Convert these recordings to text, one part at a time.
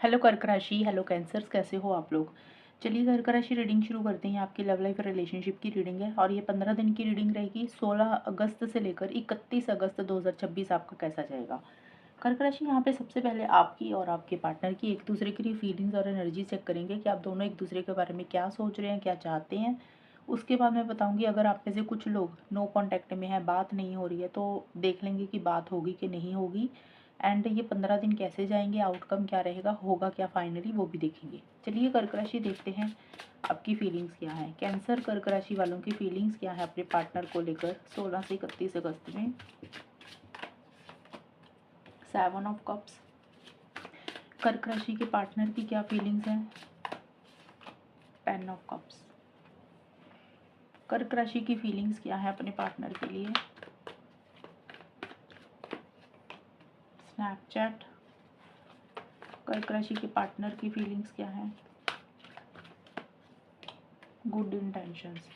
Hello कर्क राशि, hello cancers, कैसे हो आप लोग। चलिए कर्क राशि रीडिंग शुरू करते हैं। आपकी लव लाइफ रिलेशनशिप की रीडिंग है और ये 15 दिन की रीडिंग रहेगी। 16 अगस्त से लेकर 31 अगस्त 2026 आपका कैसा जाएगा। कर्क राशि, यहाँ पे सबसे पहले आपकी और आपके पार्टनर की एक दूसरे के लिए फीलिंग्स और एनर्जी चेक करेंगे कि आप दोनों एक दूसरे के बारे में क्या सोच रहे हैं, क्या चाहते हैं। उसके बाद मैं बताऊंगी अगर आप में से कुछ लोग नो कांटेक्ट में है, बात नहीं हो रही है, तो देख लेंगे कि बात होगी कि नहीं होगी। एंड ये 15 दिन कैसे जाएंगे, आउटकम क्या रहेगा, होगा क्या फाइनली, वो भी देखेंगे। चलिए कर्क राशि देखते हैं आपकी फीलिंग्स क्या है। कैंसर कर्क राशि वालों की फीलिंग्स क्या है अपने पार्टनर को लेकर 16 से 31 अगस्त में। 7 ऑफ कप्स। कर्क राशि के पार्टनर की क्या फीलिंग्स हैं। 10 ऑफ कप्स। कर्क राशि की फीलिंग्स क्या है अपने पार्टनर के लिए। स्नैपचैट। कर्क राशि के पार्टनर की फीलिंग्स क्या है। Good intentions.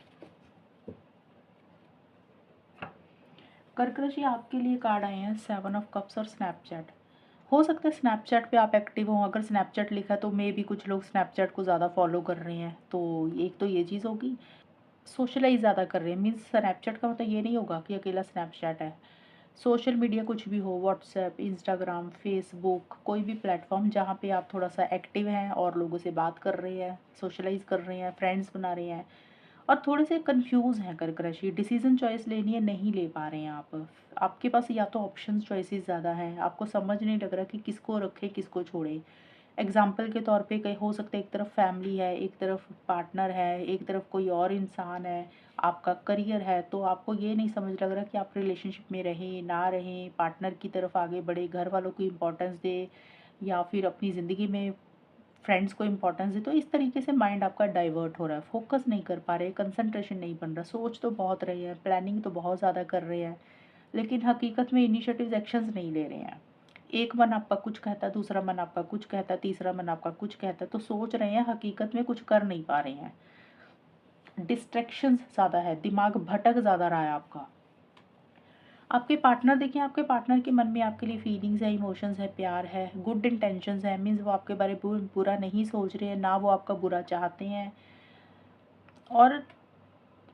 कर्क राशि आपके लिए कार्ड आए हैं 7 ऑफ कप्स और स्नैपचैट। हो सकता है स्नैपचैट पे आप एक्टिव हो। अगर स्नैपचैट लिखा है तो मे भी कुछ लोग स्नैपचैट को ज़्यादा फॉलो कर रहे हैं, तो एक तो ये चीज़ होगी। सोशलाइज ज़्यादा कर रहे हैं मीन्स स्नैपचैट का मतलब ये नहीं होगा कि अकेला स्नैपचैट है। सोशल मीडिया कुछ भी हो, व्हाट्सएप, इंस्टाग्राम, फेसबुक, कोई भी प्लेटफॉर्म जहाँ पे आप थोड़ा सा एक्टिव हैं और लोगों से बात कर रहे हैं, सोशलाइज कर रहे हैं, फ्रेंड्स बना रहे हैं। और थोड़े से कंफ्यूज हैं कर्क राशि, डिसीजन चॉइस लेनी है, नहीं ले पा रहे हैं आप। आपके पास या तो ऑप्शंस चॉइसेस ज़्यादा हैं, आपको समझ नहीं लग रहा कि किसको रखें किसको छोड़े। एग्जाम्पल के तौर पे कहीं हो सकता है एक तरफ फैमिली है, एक तरफ पार्टनर है, एक तरफ कोई और इंसान है, आपका करियर है। तो आपको ये नहीं समझ लग रहा कि आप रिलेशनशिप में रहें ना रहें, पार्टनर की तरफ आगे बढ़े, घर वालों को इम्पोर्टेंस दे या फिर अपनी ज़िंदगी में फ्रेंड्स को इम्पोर्टेंस दे। तो इस तरीके से माइंड आपका डाइवर्ट हो रहा है, फोकस नहीं कर पा रहे, कंसंट्रेशन नहीं बन रहा। सोच तो बहुत रहे हैं, प्लानिंग तो बहुत ज़्यादा कर रहे हैं, लेकिन हकीकत में इनिशिएटिव एक्शंस नहीं ले रहे हैं। एक मन आपका कुछ कहता है, दूसरा मन आपका कुछ कहता है, तीसरा मन आपका कुछ कहता है, तो सोच रहे हैं, हकीकत में कुछ कर नहीं पा रहे हैं। डिस्ट्रैक्शंस ज़्यादा है, दिमाग भटक ज़्यादा रहा है आपका। आपके पार्टनर देखिए, आपके पार्टनर के मन में आपके लिए फीलिंग्स है, इमोशंस है, प्यार है, गुड इंटेंशंस है। मीन्स वो आपके बारे में बुरा नहीं सोच रहे हैं, ना वो आपका बुरा चाहते हैं। और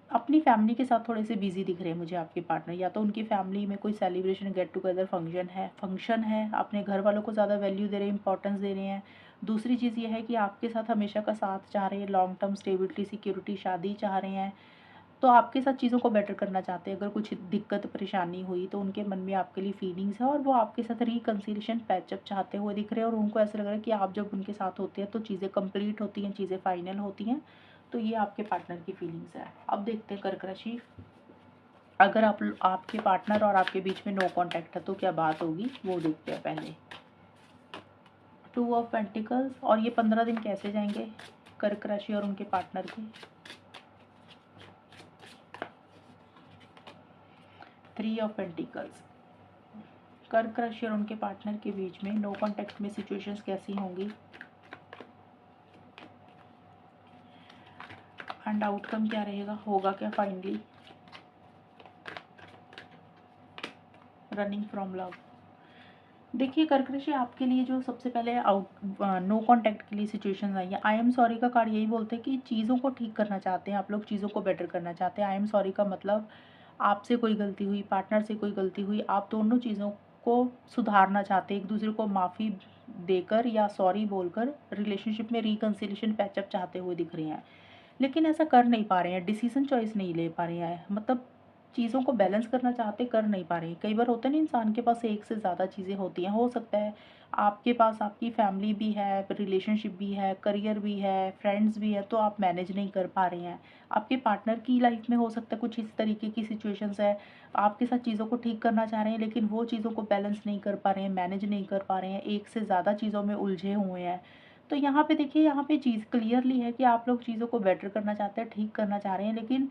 अपनी फैमिली के साथ थोड़े से बिजी दिख रहे हैं मुझे आपके पार्टनर। या तो उनकी फैमिली में कोई सेलिब्रेशन, गेट टुगेदर, फंक्शन है, अपने घर वालों को ज़्यादा वैल्यू दे रहे हैं, इंपॉर्टेंस दे रहे हैं। दूसरी चीज़ ये है कि आपके साथ हमेशा का साथ चाह रहे हैं, लॉन्ग टर्म स्टेबिलिटी, सिक्योरिटी, शादी चाह रहे हैं। तो आपके साथ चीज़ों को बेटर करना चाहते हैं। अगर कुछ दिक्कत परेशानी हुई तो उनके मन में आपके लिए फीलिंग्स है और वो आपके साथ रिकन्सिलेशन, पैचअप चाहते हुए दिख रहे हैं। और उनको ऐसा लग रहा है कि आप जब उनके साथ होते हैं तो चीज़ें कंप्लीट होती हैं, चीज़ें फाइनल होती हैं। तो ये आपके पार्टनर की फीलिंग्स है। अब देखते हैं कर्क राशि, अगर आपके पार्टनर और आपके बीच में नो कांटेक्ट है तो क्या बात होगी, वो देखते हैं पहले। 2 ऑफ पेंटिकल्स। और ये 15 दिन कैसे जाएंगे कर्क राशि और उनके पार्टनर के। 3 ऑफ पेंटिकल्स। कर्क राशि और उनके पार्टनर के बीच में नो कांटेक्ट में सिचुएशंस कैसी होंगी एंड आउटकम क्या रहेगा, होगा क्या फाइनली। Running from love. देखिए कर्क राशि, आपके लिए जो सबसे पहले नो कांटेक्ट के लिए सिचुएशंस आई है, आई एम सॉरी का कार्ड यही बोलते हैं कि चीज़ों को ठीक करना चाहते हैं आप लोग, चीज़ों को बेटर करना चाहते हैं। आई एम सॉरी का मतलब आपसे कोई गलती हुई, पार्टनर से कोई गलती हुई, आप दोनों चीज़ों को सुधारना चाहते हैं, एक दूसरे को माफ़ी देकर या सॉरी बोलकर रिलेशनशिप में रिकन्सिलेशन, पैचअप चाहते हुए दिख रहे हैं। लेकिन ऐसा कर नहीं पा रहे हैं, डिसीजन चॉइस नहीं ले पा रहे हैं। मतलब चीज़ों को बैलेंस करना चाहते, कर नहीं पा रहे हैं। कई बार होता है ना, इंसान के पास एक से ज़्यादा चीज़ें होती हैं। हो सकता है आपके पास आपकी फैमिली भी है, रिलेशनशिप भी है, करियर भी है, फ्रेंड्स भी है, तो आप मैनेज नहीं कर पा रहे हैं। आपके पार्टनर की लाइफ में हो सकता है कुछ इस तरीके की सिचुएशंस है, आपके साथ चीज़ों को ठीक करना चाह रहे हैं लेकिन वो चीज़ों को बैलेंस नहीं कर पा रहे हैं, मैनेज नहीं कर पा रहे हैं, एक से ज़्यादा चीज़ों में उलझे हुए हैं। तो यहाँ पे देखिए, यहाँ पे चीज़ क्लियरली है कि आप लोग चीज़ों को बेटर करना चाहते हैं, ठीक करना चाह रहे हैं, लेकिन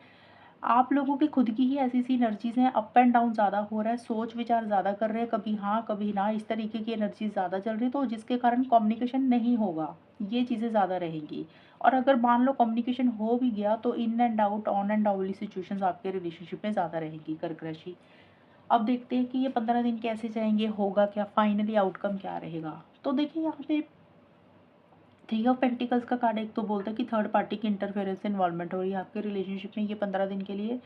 आप लोगों की खुद की ही ऐसी सी एनर्जीज हैं, अप एंड डाउन ज़्यादा हो रहा है, सोच विचार ज़्यादा कर रहे हैं, कभी हाँ कभी ना, इस तरीके की एनर्जी ज़्यादा चल रही है, तो जिसके कारण कम्युनिकेशन नहीं होगा, ये चीज़ें ज़्यादा रहेंगी। और अगर मान लो कम्युनिकेशन हो भी गया तो in and out, on and out वाली सिचुएशंस आपके रिलेशनशिप में ज़्यादा रहेगी कर्क राशि। अब देखते हैं कि ये 15 दिन कैसे जाएंगे, होगा क्या फाइनली, आउटकम क्या रहेगा। तो देखिए यहाँ पे थ्री ऑफ पेंटिकल्स का कार्ड एक तो बोलता है कि थर्ड पार्टी की इंटरफेरेंस इन्वॉल्वमेंट हो रही है आपके रिलेशनशिप में ये 15 दिन के लिए।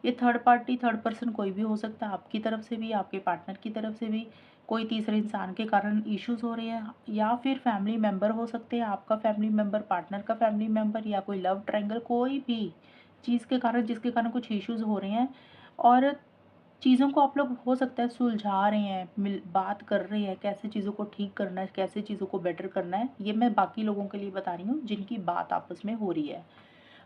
ये थर्ड पार्टी, थर्ड पर्सन कोई भी हो सकता है, आपकी तरफ से भी, आपके पार्टनर की तरफ से भी। कोई तीसरे इंसान के कारण इश्यूज हो रहे हैं, या फिर फैमिली मेम्बर हो सकते हैं, आपका फैमिली मेम्बर, पार्टनर का फैमिली मेम्बर, या कोई लव ट्रायंगल, कोई भी चीज़ के कारण, जिसके कारण कुछ इश्यूज हो रहे हैं। और चीज़ों को आप लोग हो सकता है सुलझा रहे हैं, बात कर रहे हैं, कैसे चीज़ों को ठीक करना है, कैसे चीज़ों को बेटर करना है। ये मैं बाकी लोगों के लिए बता रही हूँ जिनकी बात आपस में हो रही है।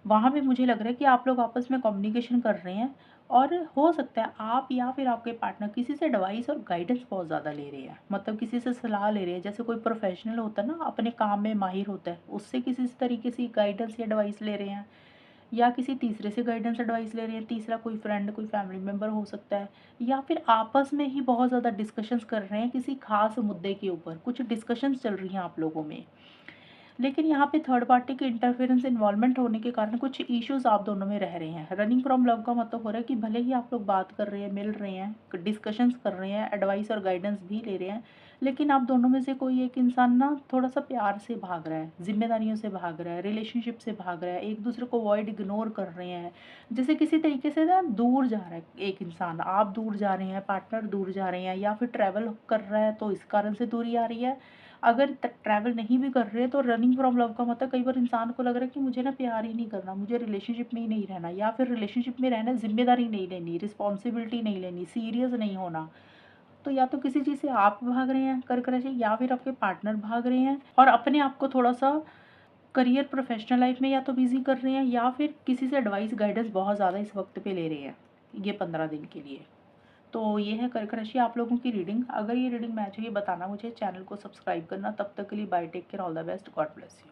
वहाँ पे मुझे लग रहा है कि आप लोग आपस में कम्युनिकेशन कर रहे हैं, और हो सकता है आप या फिर आपके पार्टनर किसी से एडवाइस और गाइडेंस बहुत ज़्यादा ले रहे हैं। मतलब किसी से सलाह ले रहे हैं, जैसे कोई प्रोफेशनल होता है ना, अपने काम में माहिर होता है, उससे किसी तरीके से गाइडेंस या एडवाइस ले रहे हैं, या किसी तीसरे से गाइडेंस एडवाइस ले रहे हैं। तीसरा कोई फ्रेंड, कोई फैमिली मेम्बर हो सकता है, या फिर आपस में ही बहुत ज़्यादा डिस्कशंस कर रहे हैं किसी खास मुद्दे के ऊपर, कुछ डिस्कशंस चल रही हैं आप लोगों में। लेकिन यहाँ पे थर्ड पार्टी के इंटरफेरेंस इन्वॉल्वमेंट होने के कारण कुछ इश्यूज आप दोनों में रह रहे हैं। रनिंग फ्रॉम लव का मतलब हो रहा है कि भले ही आप लोग बात कर रहे हैं, मिल रहे हैं, डिस्कशंस कर रहे हैं, एडवाइस और गाइडेंस भी ले रहे हैं, लेकिन आप दोनों में से कोई एक इंसान ना थोड़ा सा प्यार से भाग रहा है, जिम्मेदारियों से भाग रहा है, रिलेशनशिप से भाग रहा है, एक दूसरे को अवॉइड, इग्नोर कर रहे हैं। जैसे किसी तरीके से ना दूर जा रहा है एक इंसान, आप दूर जा रहे हैं, पार्टनर दूर जा रहे हैं, या फिर ट्रैवल कर रहा है तो इस कारण से दूरी आ रही है। अगर ट्रैवल नहीं भी कर रहे हैं तो रनिंग फ्रॉम लव का मतलब कई बार इंसान को लग रहा है कि मुझे ना प्यार ही नहीं करना, मुझे रिलेशनशिप में ही नहीं रहना, या फिर रिलेशनशिप में रहना, जिम्मेदारी नहीं लेनी, रिस्पॉन्सिबिलिटी नहीं लेनी, सीरियस नहीं होना। तो या तो किसी चीज़ से आप भाग रहे हैं कर्क राशि, या फिर आपके पार्टनर भाग रहे हैं और अपने आप को थोड़ा सा करियर, प्रोफेशनल लाइफ में या तो बिजी कर रहे हैं, या फिर किसी से एडवाइस, गाइडेंस बहुत ज़्यादा इस वक्त पे ले रहे हैं ये 15 दिन के लिए। तो ये है कर्क राशि आप लोगों की रीडिंग। अगर ये रीडिंग मैच हुई बताना मुझे, चैनल को सब्सक्राइब करना। तब तक के लिए bye, take care, all the best, God bless you.